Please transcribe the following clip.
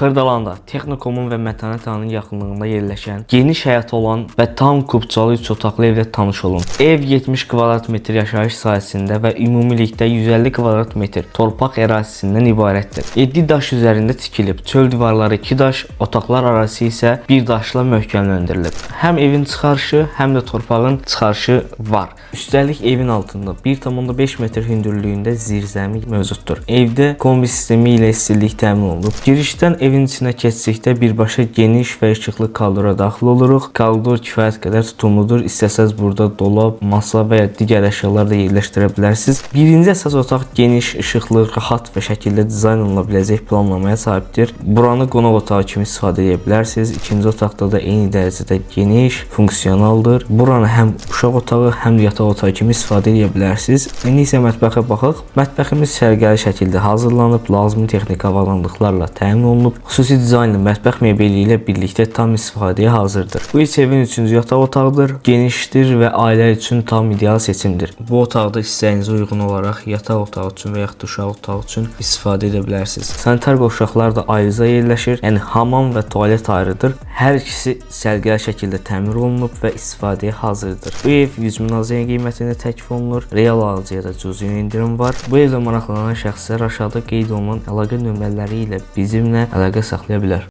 Xırdalanda Texnikomun və Mətanət Ağanın yaxınlığında yerləşən, geniş həyəti olan və tam kubcalı 3 otaqlı evlə tanış olun. Ev 70 kvadrat metr yaşayış sahəsində və ümumilikdə 150 kvadrat metr torpaq ərazisindən ibarətdir. 7 daş üzərində tikilib, çöl divarları 2 daş, otaqlar arası isə bir daşla möhkəmləndirilib. Həm evin çıxarışı, həm də torpağın çıxarışı var. Üstəlik evin altında 1,5 metr hündürlüyündə zirzəmi mövcuddur. Evdə kombi sistemi ilə istilik təmin olunub. Girişdən evin içinə keçdikdə birbaşa geniş və işıqlı koridora daxil oluruq. Koridor kifayət qədər tutumludur. İstəsəz burada dolab, masa və ya digər əşyalar da yerləşdirə bilərsiniz. Birinci əsas otaq geniş, işıqlı, rahat və şəkildə dizayn oluna biləcək planlamaya sahibdir. Buranı qonaq otağı kimi istifadə edə bilərsiniz. İkinci otaqda da eyni dərəcədə geniş, funksionaldır. Buranı həm uşaq otağı, həm də yataq otağı kimi istifadə edə bilərsiniz. İndi isə mətbəxə baxaq. Mətbəximiz sərgəli şəkildə hazırlanıb, lazımi texniki avadanlıqlarla təmin olunub. Xüsusi dizaynlı mətbəx mebeli ilə birlikdə tam istifadəyə hazırdır. Bu isə evin 3-cü yataq otağıdır. Genişdir və ailə üçün tam ideal seçimdir. Bu otaqda istəyinizə uyğun olaraq yataq otağı üçün və yaxud da uşaq otağı üçün istifadə edə bilərsiniz. Sanitar qovşaqlar da ayrıca yerləşir. Yəni hamam və tualet ayrıdır. Hər ikisi sərgəli şəkildə təmir olunub və istifadəyə hazırdır. Bu ev 100 min AZN qiymətində təklif olunur. Real alıcıya da cüzi indirim var. Bu evlə maraqlanan şəxslər aşağıda qeyd olunan əlaqə nömrələri ilə bizimlə əlaqə saxlaya bilər.